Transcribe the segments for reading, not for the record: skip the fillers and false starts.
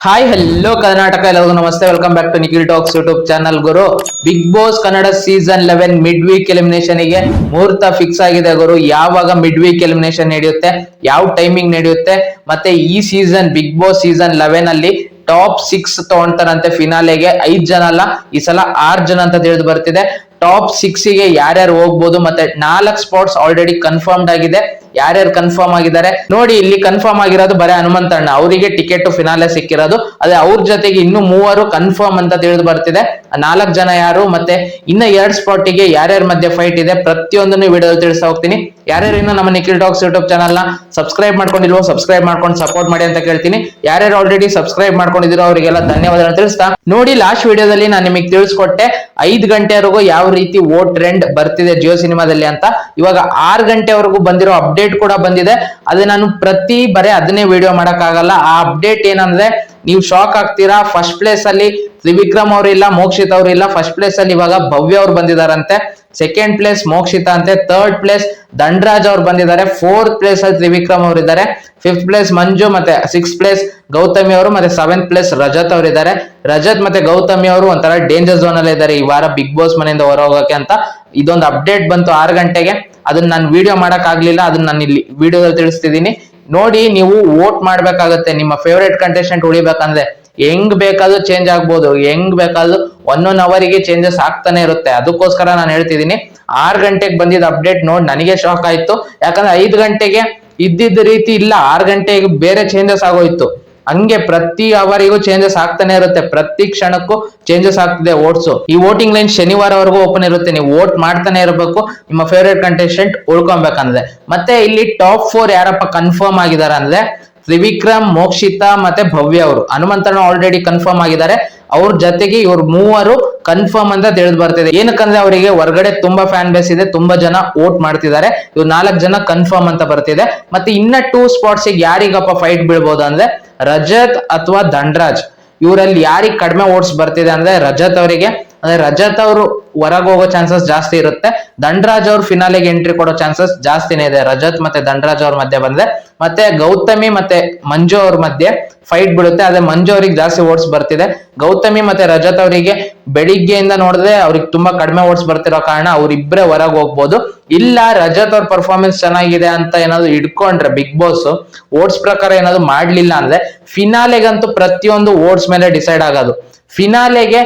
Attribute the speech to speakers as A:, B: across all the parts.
A: Hi hello Karnataka, ಎಲ್ಲರಿಗೂ ನಮಸ್ತೆ. Welcome back to Nikhil talks YouTube channel. ಗುರು, Bigg Boss Kannada season 11 mid week elimination ಗೆ ಮುಹೂರ್ತ ಫಿಕ್ಸ್ ಆಗಿದೆ ಗುರು. ಯಾವಾಗ ಮಿಡ್ ವೀಕ್ ಎಲಿಮಿನೇಷನ್ ನಡೆಯುತ್ತೆ, ಯಾವ ಟೈಮಿಂಗ್ ನಡೆಯುತ್ತೆ, ಮತ್ತೆ ಈ ಸೀಸನ್ ಬಿಗ್ ಬಾಸ್ ಸೀಸನ್ 11 ಅಲ್ಲಿ ಟಾಪ್ 6 ತಗೊಂತಾರಂತೆ ಫಿನಾಲೆಗೆ. 5 ಜನ ಅಲ್ಲ, ಈ ಸಲ 6 ಜನ ಅಂತ ತಿಳಿದು ಬರ್ತಿದೆ. ಟಾಪ್ 6 ಗೆ ಯಾರ್ಯಾರು ಹೋಗ್ಬೋದು, ಮತ್ತೆ 4 ಸ್ಪಾಟ್ಸ್ ಆಲ್ರೆಡಿ ಕನ್ಫರ್ಮ್ಡ್ ಆಗಿದೆ. ಯಾರ್ಯಾರು ಕನ್ಫರ್ಮ್ ಆಗಿದ್ದಾರೆ ನೋಡಿ. ಇಲ್ಲಿ ಕನ್ಫರ್ಮ್ ಆಗಿರೋದು ಬರೀ ಹನುಮಂತಣ್ಣ, ಅವರಿಗೆ ಟಿಕೆಟ್ ಫಿನಾಲೆ ಸಿಕ್ಕಿರೋದು. ಅದೇ ಅವ್ರ ಜೊತೆಗೆ ಇನ್ನು 3 ಕನ್ಫರ್ಮ್ ಅಂತ ತಿಳಿದು ಬರ್ತಿದೆ. 4 ಜನ ಯಾರು, ಮತ್ತೆ ಇನ್ನ 2 ಸ್ಪಾಟಿಗೆ ಯಾರ್ಯಾರ ಮಧ್ಯೆ ಫೈಟ್ ಇದೆ, ಪ್ರತಿಯೊಂದನ್ನು ವಿಡಿಯೋ ತಿಳಿಸ್ತಾ ಹೋಗ್ತೀನಿ. ಯಾರ್ಯಾರು ಇನ್ನು ನಮ್ಮ ನಿಖಿಲ್ ಟಾಕ್ಸ್ ಯೂಟ್ಯೂಬ್ ಚಾನಲ್ ನ ಸಬ್ಸ್ಕ್ರೈಬ್ ಮಾಡ್ಕೊಂಡಿಲ್ವೋ, ಸಬ್ಸ್ಕ್ರೈಬ್ ಮಾಡ್ಕೊಂಡು ಸಪೋರ್ಟ್ ಮಾಡಿ ಅಂತ ಕೇಳ್ತೀನಿ. ಯಾರ್ಯಾರು ಆಲ್ರೆಡಿ ಸಬ್ಸ್ಕ್ರೈಬ್ ಮಾಡ್ಕೊಂಡಿದ್ರು ಅವರಿಗೆಲ್ಲ ಧನ್ಯವಾದ ತಿಳಿಸ್ತಾ, ನೋಡಿ ಲಾಸ್ಟ್ ವಿಡಿಯೋದಲ್ಲಿ ನಾನು ನಿಮಗೆ ತಿಳಿಸ್ಕೊಟ್ಟೆ 5 ಗಂಟೆವರೆಗೂ ಯಾವ ರೀತಿ ವೋಟ್ ಟ್ರೆಂಡ್ ಬರ್ತಿದೆ ಜಿಯೋ ಸಿನಿಮಾದಲ್ಲಿ ಅಂತ. ಇವಾಗ 6 ಗಂಟೆವರೆಗೂ ಬಂದಿರೋ ಅಪ್ಡೇಟ್ ಕೂಡ ಬಂದಿದೆ. ಅದೇ ನಾನು ಬರೀ ಅದನ್ನೇ ವಿಡಿಯೋ ಮಾಡಕ್ ಆಗಲ್ಲ. ಆ ಅಪ್ಡೇಟ್ ಏನಂದ್ರೆ ನೀವು ಶಾಕ್ ಆಗ್ತೀರಾ. ಫಸ್ಟ್ ಪ್ಲೇಸ್ ಅಲ್ಲಿ ತ್ರಿವಿಕ್ರಮ್ ಅವ್ರಿಲ್ಲ, ಮೋಕ್ಷಿತ್ ಅವ್ರಿಲ್ಲ. ಫಸ್ಟ್ ಪ್ಲೇಸ್ ಅಲ್ಲಿ ಇವಾಗ ಭವ್ಯ ಅವ್ರು ಬಂದಿದಾರಂತೆ. ಸೆಕೆಂಡ್ ಪ್ಲೇಸ್ ಮೋಕ್ಷಿತಾ ಅಂತೆ. ಥರ್ಡ್ ಪ್ಲೇಸ್ ಧನ್ರಾಜ್ ಅವ್ರು ಬಂದಿದ್ದಾರೆ. ಫೋರ್ತ್ ಪ್ಲೇಸ್ ಅಲ್ಲಿ ತ್ರಿವಿಕ್ರಮ್ ಅವ್ರು ಇದ್ದಾರೆ. ಫಿಫ್ತ್ ಪ್ಲೇಸ್ ಮಂಜು, ಮತ್ತೆ 6th ಪ್ಲೇಸ್ ಗೌತಮಿ ಅವರು, ಮತ್ತೆ 7th ಪ್ಲೇಸ್ ರಜತ್ ಅವರು ಇದ್ದಾರೆ. ರಜತ್ ಮತ್ತೆ ಗೌತಮಿ ಅವರು ಒಂಥರ ಡೇಂಜರ್ ಝೋನ್ ಅಲ್ಲಿ ಇದ್ದಾರೆ ಈ ವಾರ ಬಿಗ್ ಬಾಸ್ ಮನೆಯಿಂದ ಹೊರ ಹೋಗಕ್ಕೆ ಅಂತ. ಇದೊಂದು ಅಪ್ಡೇಟ್ ಬಂತು 6 ಗಂಟೆಗೆ. ಅದನ್ನ ನಾನು ವಿಡಿಯೋ ಮಾಡಕ್ ಆಗ್ಲಿಲ್ಲ, ಅದನ್ನ ನಾನು ಇಲ್ಲಿ ವಿಡಿಯೋದಲ್ಲಿ ತಿಳಿಸ್ತಿದ್ದೀನಿ. ನೋಡಿ, ನೀವು ವೋಟ್ ಮಾಡ್ಬೇಕಾಗತ್ತೆ. ನಿಮ್ಮ ಫೇವರೇಟ್ ಕಂಟೆಸ್ಟೆಂಟ್ ಉಳಿಬೇಕಂದ್ರೆ ಹೆಂಗ್ ಬೇಕಾದ್ರೂ ಚೇಂಜ್ ಆಗ್ಬೋದು, ಹೆಂಗ್ ಬೇಕಾದ್ರೂ 1 ಅವರಿಗೆ ಚೇಂಜಸ್ ಆಗ್ತಾನೆ ಇರುತ್ತೆ. ಅದಕ್ಕೋಸ್ಕರ ನಾನು ಹೇಳ್ತಿದ್ದೀನಿ. 6 ಗಂಟೆಗೆ ಬಂದಿದ್ದ ಅಪ್ಡೇಟ್ ನೋಡಿ ನನಗೆ ಶಾಕ್ ಆಯ್ತು. ಯಾಕಂದ್ರೆ 5 ಗಂಟೆಗೆ ಇದ್ದಿದ್ದ ರೀತಿ ಇಲ್ಲ, 6 ಗಂಟೆಗೆ ಬೇರೆ ಚೇಂಜಸ್ ಆಗೋಯ್ತು. ಹಂಗೆ ಪ್ರತಿ ಅವರಿಗೂ ಚೇಂಜಸ್ ಆಗ್ತಾನೆ ಇರುತ್ತೆ, ಪ್ರತಿ ಕ್ಷಣಕ್ಕೂ ಚೇಂಜಸ್ ಆಗ್ತಿದೆ ವೋಟ್ಸ್. ಈ ವೋಟಿಂಗ್ ಲೈನ್ ಶನಿವಾರವರೆಗೂ ಓಪನ್ ಇರುತ್ತೆ. ನೀವು ವೋಟ್ ಮಾಡ್ತಾನೆ ಇರಬೇಕು ನಿಮ್ಮ ಫೇವರೇಟ್ ಕಂಟೆಸ್ಟೆಂಟ್ ಉಳ್ಕೊಬೇಕಂದ್ರೆ. ಮತ್ತೆ ಇಲ್ಲಿ ಟಾಪ್ 4 ಯಾರಪ್ಪ ಕನ್ಫರ್ಮ್ ಆಗಿದ್ದಾರೆ ಅಂದ್ರೆ ತ್ರಿವಿಕ್ರಮ್, ಮೋಕ್ಷಿತಾ ಮತ್ತೆ ಭವ್ಯ ಅವರು. ಹನುಮಂತಣ್ಣ ಆಲ್ರೆಡಿ ಕನ್ಫರ್ಮ್ ಆಗಿದ್ದಾರೆ. ಅವ್ರ ಜೊತೆಗೆ ಇವ್ರು 3 ಕನ್ಫರ್ಮ್ ಅಂತ ತಿಳಿದು ಬರ್ತಿದೆ. ಏನಕ್ಕಂದ್ರೆ ಅವರಿಗೆ ಹೊರಗಡೆ ತುಂಬಾ ಫ್ಯಾನ್ ಬೇಸ್ ಇದೆ, ತುಂಬಾ ಜನ ವೋಟ್ ಮಾಡ್ತಿದ್ದಾರೆ. ಇವ್ರು 4 ಜನ ಕನ್ಫರ್ಮ್ ಅಂತ ಬರ್ತಿದೆ. ಮತ್ತೆ ಇನ್ನ 2 ಸ್ಪಾಟ್ಸ್ ಯಾರಿಗಪ್ಪ ಫೈಟ್ ಬೀಳ್ಬೋದು ಅಂದ್ರೆ ರಜತ್ ಅಥವಾ ಧನ್ರಾಜ್. ಇವರಲ್ಲಿ ಯಾರಿಗೆ ಕಡಿಮೆ ವೋಟ್ಸ್ ಬರ್ತಿದೆ ಅಂದ್ರೆ ರಜತ್ ಅವರಿಗೆ. ಅಂದ್ರೆ ರಜತ್ ಅವರು ಹೊರಗೆ ಹೋಗೋ ಚಾನ್ಸಸ್ ಜಾಸ್ತಿ ಇರುತ್ತೆ. ಧನ್ರಾಜ್ ಅವ್ರು ಫಿನಾಲೆಗೆ ಎಂಟ್ರಿ ಕೊಡೋ ಚಾನ್ಸಸ್ ಜಾಸ್ತಿನೇ ಇದೆ ರಜತ್ ಮತ್ತೆ ಧನ್ರಾಜ್ ಅವ್ರ ಮಧ್ಯೆ ಬಂದ್ರೆ. ಮತ್ತೆ ಗೌತಮಿ ಮತ್ತೆ ಮಂಜು ಅವ್ರ ಮಧ್ಯೆ ಫೈಟ್ ಬೀಳುತ್ತೆ. ಅದೇ ಮಂಜು ಅವ್ರಿಗೆ ಜಾಸ್ತಿ ವೋಟ್ಸ್ ಬರ್ತಿದೆ. ಗೌತಮಿ ಮತ್ತೆ ರಜತ್ ಅವರಿಗೆ ಬೆಳಿಗ್ಗೆಯಿಂದ ನೋಡಿದ್ರೆ ಅವ್ರಿಗೆ ತುಂಬಾ ಕಡಿಮೆ ವೋಟ್ಸ್ ಬರ್ತಿರೋ ಕಾರಣ ಅವ್ರಿಬ್ರೆ ಹೊರಗೆ ಹೋಗ್ಬೋದು. ಇಲ್ಲ ರಜತ್ ಅವ್ರ ಪರ್ಫಾರ್ಮೆನ್ಸ್ ಚೆನ್ನಾಗಿದೆ ಅಂತ ಏನಾದ್ರು ಇಟ್ಕೊಂಡ್ರೆ ಬಿಗ್ ಬಾಸ್ ವೋಟ್ಸ್ ಪ್ರಕಾರ ಏನಾದ್ರು ಮಾಡ್ಲಿಲ್ಲ ಅಂದ್ರೆ ಫಿನಾಲೆಗಂತೂ ಪ್ರತಿಯೊಂದು ವೋಟ್ಸ್ ಮೇಲೆ ಡಿಸೈಡ್ ಆಗೋದು. ಫಿನಾಲೆಗೆ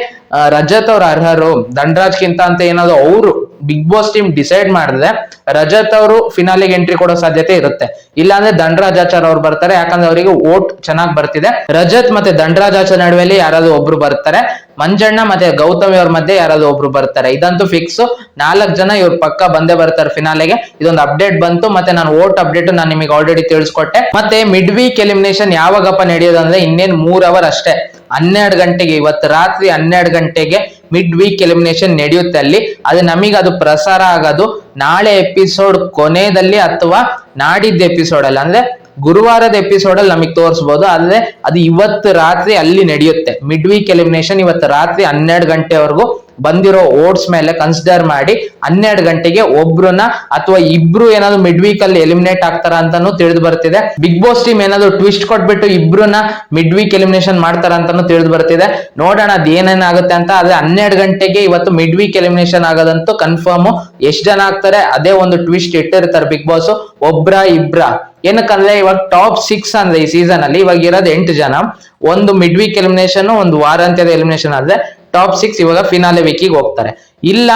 A: ರಜತ್ ಅವ್ರ ಅರ್ಹರು ಧನ್ರಾಜ್ಗಿಂತ ಅಂತ ಏನಾದ್ರು ಅವರು ಬಿಗ್ ಬಾಸ್ ಟೀಮ್ ಡಿಸೈಡ್ ಮಾಡಿದ್ರೆ ರಜತ್ ಅವರು ಫಿನಾಲೆಗೆ ಎಂಟ್ರಿ ಕೊಡೋ ಸಾಧ್ಯತೆ ಇರುತ್ತೆ. ಇಲ್ಲಾಂದ್ರೆ ಧನ್ರಾಜಾಚಾರ್ ಅವ್ರು ಬರ್ತಾರೆ. ಯಾಕಂದ್ರೆ ಅವರಿಗೆ ವೋಟ್ ಚೆನ್ನಾಗಿ ಬರ್ತಿದೆ. ರಜತ್ ಮತ್ತೆ ಧನ್ರಾಜಾಚಾರ್ ನಡುವೆಲಿ ಯಾರಾದ್ರೂ ಒಬ್ರು ಬರ್ತಾರೆ. ಮಂಜಣ್ಣ ಮತ್ತೆ ಗೌತಮಿ ಅವ್ರ ಮಧ್ಯೆ ಯಾರಾದ್ರೂ ಒಬ್ರು ಬರ್ತಾರೆ. ಇದಂತೂ ಫಿಕ್ಸ್. 4 ಜನ ಇವ್ರು ಪಕ್ಕ ಬಂದೇ ಬರ್ತಾರೆ ಫಿನಾಲೆಗೆ. ಇದೊಂದು ಅಪ್ಡೇಟ್ ಬಂತು. ಮತ್ತೆ ನಾನು ವೋಟ್ ಅಪ್ಡೇಟ್ ನಾನು ನಿಮಗೆ ಆಲ್ರೆಡಿ ತಿಳಿಸ್ಕೊಟ್ಟೆ. ಮತ್ತೆ ಮಿಡ್ ವೀಕ್ ಎಲಿಮಿನೇಷನ್ ಯಾವಾಗಪ್ಪ ನಡೆಯೋದಂದ್ರೆ ಇನ್ನೇನ್ 3 ಅವರ್ ಅಷ್ಟೇ. 12 ಗಂಟೆಗೆ, ಇವತ್ತು ರಾತ್ರಿ 12 ಗಂಟೆಗೆ ಮಿಡ್ ವೀಕ್ ಎಲಿಮಿನೇಷನ್ ನಡೆಯುತ್ತೆ ಅಲ್ಲಿ. ಅದು ನಮಗೆ ಅದು ಪ್ರಸಾರ ಆಗೋದು ನಾಳೆ ಎಪಿಸೋಡ್ ಕೊನೆಯಲ್ಲಿ ಅಥವಾ ನಾಡಿದ್ದ ಎಪಿಸೋಡ್ ಅಲ್ಲಿ, ಅಂದ್ರೆ ಗುರುವಾರದ ಎಪಿಸೋಡ್ ಅಲ್ಲಿ ನಮಗೆ ತೋರಿಸಬಹುದು. ಆದ್ರೆ ಅದು ಇವತ್ತು ರಾತ್ರಿ ಅಲ್ಲಿ ನಡೆಯುತ್ತೆ. ಮಿಡ್ ವೀಕ್ ಎಲಿಮಿನೇಷನ್ ಇವತ್ತು ರಾತ್ರಿ 12 ಗಂಟೆವರೆಗೂ ಬಂದಿರೋ ವೋಟ್ಸ್ ಮೇಲೆ ಕನ್ಸಿಡರ್ ಮಾಡಿ 12 ಗಂಟೆಗೆ ಒಬ್ರನ್ನ ಅಥವಾ ಇಬ್ರು ಏನಾದ್ರು ಮಿಡ್ ವೀಕ್ ಅಲ್ಲಿ ಎಲಿಮಿನೇಟ್ ಆಗ್ತಾರ ಅಂತಾನು ತಿಳಿದು ಬರ್ತಿದೆ. ಬಿಗ್ ಬಾಸ್ ಟೀಮ್ ಏನಾದ್ರು ಟ್ವಿಸ್ಟ್ ಕೊಟ್ಬಿಟ್ಟು ಇಬ್ರನ್ನ ಮಿಡ್ ವೀಕ್ ಎಲಿಮಿನೇಷನ್ ಮಾಡ್ತಾರ ಅಂತಾನು ತಿಳಿದು ಬರ್ತಿದೆ. ನೋಡೋಣ ಅದ್ ಏನೇನಾಗುತ್ತೆ ಅಂತ. ಆದ್ರೆ 12 ಗಂಟೆಗೆ ಇವತ್ತು ಮಿಡ್ ವೀಕ್ ಎಲಿಮಿನೇಷನ್ ಆಗೋದಂತೂ ಕನ್ಫರ್ಮ್. ಎಷ್ಟ್ ಜನ ಆಗ್ತಾರೆ ಅದೇ ಒಂದು ಟ್ವಿಸ್ಟ್ ಇಟ್ಟಿರ್ತಾರೆ ಬಿಗ್ ಬಾಸ್, ಒಬ್ರ ಇಬ್ರ. ಏನಕ್ಕಂದ್ರೆ ಇವಾಗ ಟಾಪ್ 6 ಅಂದ್ರೆ ಈ ಸೀಸನ್ ಅಲ್ಲಿ ಇವಾಗ ಇರೋದು 8 ಜನ. ಒಂದು ಮಿಡ್ ವೀಕ್ ಎಲಿಮಿನೇಷನ್, ಒಂದು ವಾರಾಂತ್ಯದ ಎಲಿಮಿನೇಷನ್ ಆದ್ರೆ ಟಾಪ್ 6 ಇವಾಗ ಫಿನಾಲೆ ವೀಕಿಗೆ ಹೋಗ್ತಾರೆ. ಇಲ್ಲ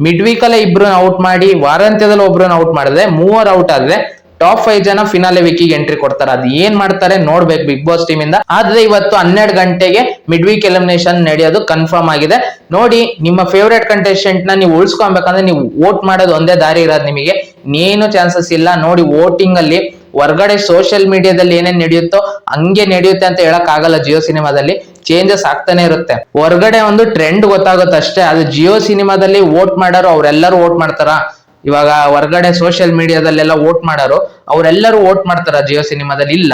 A: ಮಿಡ್ ವೀಕ್ ಅಲ್ಲೇ ಇಬ್ರನ್ನ ಔಟ್ ಮಾಡಿ ವಾರಾಂತ್ಯದಲ್ಲಿ ಒಬ್ರನ್ನ ಔಟ್ ಮಾಡಿದ್ರೆ 3 ಔಟ್ ಆದ್ರೆ ಟಾಪ್ 5 ಜನ ಫಿನಾಲೆ ವೀಕಿಗೆ ಎಂಟ್ರಿ ಕೊಡ್ತಾರೆ. ಅದು ಏನ್ ಮಾಡ್ತಾರೆ ನೋಡ್ಬೇಕು ಬಿಗ್ ಬಾಸ್ ಟೀಮ್ ಇಂದ. ಆದ್ರೆ ಇವತ್ತು 12 ಗಂಟೆಗೆ ಮಿಡ್ ವೀಕ್ ಎಲಿಮಿನೇಷನ್ ನಡೆಯೋದು ಕನ್ಫರ್ಮ್ ಆಗಿದೆ. ನೋಡಿ, ನಿಮ್ಮ ಫೇವರೇಟ್ ಕಂಟೆಸ್ಟೆಂಟ್ ನ ನೀವು ಉಳಿಸ್ಕೊಬೇಕಂದ್ರೆ ನೀವು ವೋಟ್ ಮಾಡೋದು ಒಂದೇ ದಾರಿ ಇರೋದು. ನಿಮಗೆ ಇನ್ನೇನು ಚಾನ್ಸಸ್ ಇಲ್ಲ. ನೋಡಿ, ವೋಟಿಂಗ್ ಅಲ್ಲಿ ಹೊರಗಡೆ ಸೋಷಿಯಲ್ ಮೀಡಿಯಾದಲ್ಲಿ ಏನೇನ್ ನಡೆಯುತ್ತೋ ಹಂಗೆ ನಡೆಯುತ್ತೆ ಅಂತ ಹೇಳಕ್ ಆಗಲ್ಲ. ಜಿಯೋ ಸಿನಿಮಾದಲ್ಲಿ ಚೇಂಜಸ್ ಆಗ್ತಾನೆ ಇರುತ್ತೆ. ಹೊರಗಡೆ ಒಂದು ಟ್ರೆಂಡ್ ಗೊತ್ತಾಗುತ್ತೆ ಅಷ್ಟೇ. ಅದು ಜಿಯೋ ಸಿನಿಮಾದಲ್ಲಿ ವೋಟ್ ಮಾಡೋರು ಅವರೆಲ್ಲರೂ ವೋಟ್ ಮಾಡ್ತಾರ? ಇವಾಗ ಹೊರಗಡೆ ಸೋಷಿಯಲ್ ಮೀಡಿಯಾದಲ್ಲೆಲ್ಲ ವೋಟ್ ಮಾಡೋರು ಅವರೆಲ್ಲರೂ ವೋಟ್ ಮಾಡ್ತಾರ ಜಿಯೋ ಸಿನಿಮಾದಲ್ಲಿ? ಇಲ್ಲ.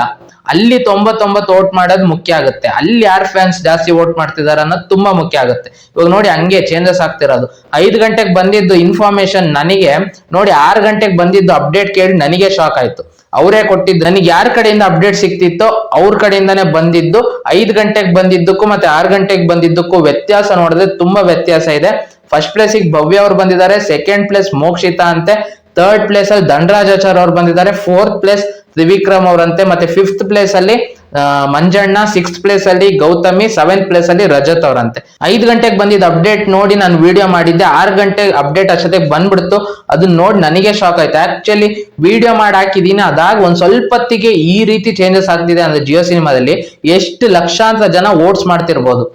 A: ಅಲ್ಲಿ 99 ವೋಟ್ ಮಾಡೋದು ಮುಖ್ಯ ಆಗುತ್ತೆ. ಅಲ್ಲಿ ಯಾರ್ ಫ್ಯಾನ್ಸ್ ಜಾಸ್ತಿ ವೋಟ್ ಮಾಡ್ತಿದಾರ ಅನ್ನೋದು ತುಂಬಾ ಮುಖ್ಯ ಆಗುತ್ತೆ. ಇವಾಗ ನೋಡಿ, ಹಂಗೆ ಚೇಂಜಸ್ ಆಗ್ತಿರೋದು. 5 ಗಂಟೆಗೆ ಬಂದಿದ್ದು ಇನ್ಫಾರ್ಮೇಶನ್ ನನಗೆ ನೋಡಿ 6 ಗಂಟೆಗೆ ಬಂದಿದ್ದು ಅಪ್ಡೇಟ್ ಕೇಳಿ ನನಗೆ ಶಾಕ್ ಆಯ್ತು. ಅವರೇ ಕೊಟ್ಟಿದ್ದು. ನನಗೆ ಯಾರ ಕಡೆಯಿಂದ ಅಪ್ಡೇಟ್ ಸಿಕ್ತಿತ್ತೋ ಅವ್ರ ಕಡೆಯಿಂದಾನೇ ಬಂದಿದ್ದು. 5 ಗಂಟೆಗೆ ಬಂದಿದ್ದಕ್ಕೂ ಮತ್ತೆ 6 ಗಂಟೆಗೆ ಬಂದಿದ್ದಕ್ಕೂ ವ್ಯತ್ಯಾಸ ನೋಡಿದ್ರೆ ತುಂಬಾ ವ್ಯತ್ಯಾಸ ಇದೆ. ಫಸ್ಟ್ ಪ್ಲೇಸ್ ಭವ್ಯ ಅವ್ರು ಬಂದಿದ್ದಾರೆ, ಸೆಕೆಂಡ್ ಪ್ಲೇಸ್ ಮೋಕ್ಷಿತಾ ಅಂತೆ, ಥರ್ಡ್ ಪ್ಲೇಸ್ ಅಲ್ಲಿ ಧನರಾಜಾಚಾರ್ ಅವ್ರು ಬಂದಿದ್ದಾರೆ, ಫೋರ್ತ್ ಪ್ಲೇಸ್ ತ್ರಿವಿಕ್ರಮ್ ಅವರಂತೆ, ಮತ್ತೆ ಫಿಫ್ತ್ ಪ್ಲೇಸ್ ಅಲ್ಲಿ ಮಂಜಣ್ಣ, ಸಿಕ್ಸ್ತ್ ಪ್ಲೇಸ್ ಅಲ್ಲಿ ಗೌತಮಿ, ಸೆವೆಂತ್ ಪ್ಲೇಸ್ ಅಲ್ಲಿ ರಜತ್ ಅವರಂತೆ. 5 ಗಂಟೆಗೆ ಬಂದಿದ್ದ ಅಪ್ಡೇಟ್ ನೋಡಿ ನಾನು ವಿಡಿಯೋ ಮಾಡಿದ್ದೆ, 6 ಗಂಟೆ ಅಪ್ಡೇಟ್ ಅಷ್ಟೊತ್ತಿಗೆ ಬಂದ್ಬಿಡ್ತು. ಅದನ್ನ ನೋಡಿ ನನಗೆ ಶಾಕ್ ಆಯ್ತು. ಆಕ್ಚುಲಿ ವಿಡಿಯೋ ಮಾಡಿ ಹಾಕಿದೀನಿ, ಅದಾಗ ಒಂದ್ ಸ್ವಲ್ಪ ಹೊತ್ತಿಗೆ ಈ ರೀತಿ ಚೇಂಜಸ್ ಆಗ್ತಿದೆ ಅಂದ್ರೆ ಜಿಯೋ ಸಿನಿಮಾದಲ್ಲಿ ಎಷ್ಟು ಲಕ್ಷಾಂತರ ಜನ ವೋಟ್ಸ್ ಮಾಡ್ತಿರ್ಬೋದು.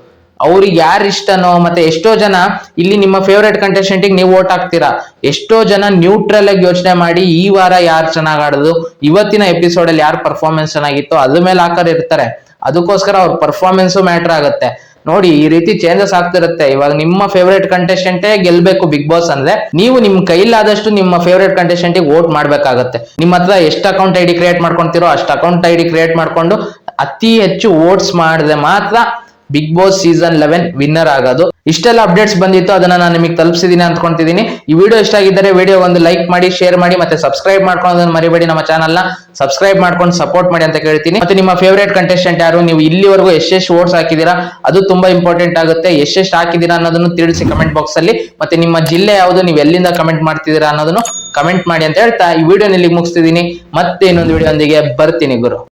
A: ಅವ್ರಿಗೆ ಯಾರು ಇಷ್ಟನೋ, ಮತ್ತೆ ಎಷ್ಟೋ ಜನ ಇಲ್ಲಿ ನಿಮ್ಮ ಫೇವ್ರೇಟ್ ಕಂಟೆಸ್ಟೆಂಟ್ ನೀವು ವೋಟ್ ಹಾಕ್ತೀರಾ, ಎಷ್ಟೋ ಜನ ನ್ಯೂಟ್ರಲ್ ಆಗಿ ಯೋಚನೆ ಮಾಡಿ ಈ ವಾರ ಯಾರು ಚೆನ್ನಾಗ್ ಆಡೋದು, ಇವತ್ತಿನ ಎಪಿಸೋಡ್ ಅಲ್ಲಿ ಯಾರು ಪರ್ಫಾರ್ಮೆನ್ಸ್ ಚೆನ್ನಾಗಿತ್ತು ಅದ್ರ ಮೇಲೆ ಹಾಕರ್ ಇರ್ತಾರೆ. ಅದಕ್ಕೋಸ್ಕರ ಅವ್ರ ಪರ್ಫಾರ್ಮೆನ್ಸ್ ಮ್ಯಾಟರ್ ಆಗುತ್ತೆ. ನೋಡಿ ಈ ರೀತಿ ಚೇಂಜಸ್ ಆಗ್ತಿರುತ್ತೆ. ಇವಾಗ ನಿಮ್ಮ ಫೇವ್ರೇಟ್ ಕಂಟೆಸ್ಟೆಂಟೇ ಗೆಲ್ಬೇಕು ಬಿಗ್ ಬಾಸ್ ಅಂದ್ರೆ ನೀವು ನಿಮ್ ಕೈಲಾದಷ್ಟು ನಿಮ್ಮ ಫೇವ್ರೇಟ್ ಕಂಟೆಸ್ಟೆಂಟ್ ವೋಟ್ ಮಾಡ್ಬೇಕಾಗತ್ತೆ. ನಿಮ್ಮ ಹತ್ರ ಎಷ್ಟು ಅಕೌಂಟ್ ಐಡಿ ಕ್ರಿಯೇಟ್ ಮಾಡ್ಕೊಂತೀರೋ ಅಷ್ಟು ಅಕೌಂಟ್ ಐಡಿ ಕ್ರಿಯೇಟ್ ಮಾಡ್ಕೊಂಡು ಅತಿ ಹೆಚ್ಚು ವೋಟ್ಸ್ ಮಾಡಿದ್ರೆ ಮಾತ್ರ ಬಿಗ್ ಬಾಸ್ ಸೀಸನ್ 11 ವಿನ್ನರ್ ಆಗೋದು. ಇಷ್ಟೆಲ್ಲ ಅಪ್ಡೇಟ್ಸ್ ಬಂದಿತ್ತು, ಅದನ್ನ ನಾನು ನಿಮಗೆ ತಲುಪಿಸಿದೀನಿ ಅಂದ್ಕೊಂತಿದ್ದೀನಿ. ಈ ವಿಡಿಯೋ ಇಷ್ಟ ಆಗಿದ್ದರೆ ವಿಡಿಯೋ ಒಂದು ಲೈಕ್ ಮಾಡಿ, ಶೇರ್ ಮಾಡಿ, ಮತ್ತೆ ಸಬ್ಸ್ಕ್ರೈಬ್ ಮಾಡ್ಕೊಳ್ಳೋದನ್ನ ಮರಿಬೇಡಿ. ನಮ್ಮ ಚಾನಲ್ ನ ಸಬ್ಸ್ಕ್ರೈಬ್ ಮಾಡ್ಕೊಂಡು ಸಪೋರ್ಟ್ ಮಾಡಿ ಅಂತ ಕೇಳ್ತೀನಿ. ಮತ್ತೆ ನಿಮ್ಮ ಫೇವರೇಟ್ ಕಂಟೆಸ್ಟೆಂಟ್ ಯಾರು, ನೀವು ಇಲ್ಲಿವರೆಗೂ ಎಷ್ಟೆಷ್ಟು ವೋಟ್ಸ್ ಹಾಕಿದೀರಾ ಅದು ತುಂಬಾ ಇಂಪಾರ್ಟೆಂಟ್ ಆಗುತ್ತೆ. ಎಷ್ಟೆಷ್ಟು ಹಾಕಿದೀರಾ ಅನ್ನೋದನ್ನು ತಿಳಿಸಿ ಕಮೆಂಟ್ ಬಾಕ್ಸ್ ಅಲ್ಲಿ. ಮತ್ತೆ ನಿಮ್ಮ ಜಿಲ್ಲೆ ಯಾವುದು, ನೀವು ಎಲ್ಲಿಂದ ಕಮೆಂಟ್ ಮಾಡ್ತಿದ್ದೀರಾ ಅನ್ನೋದನ್ನು ಕಮೆಂಟ್ ಮಾಡಿ ಅಂತ ಹೇಳ್ತಾ ಈ ವಿಡಿಯೋ ಇಲ್ಲಿಗೆ ಮುಗಿಸ್ತಿದ್ದೀನಿ. ಮತ್ತೆ ಇನ್ನೊಂದು ವಿಡಿಯೋ ಒಂದಿಗೆ ಬರ್ತೀನಿ ಗುರು.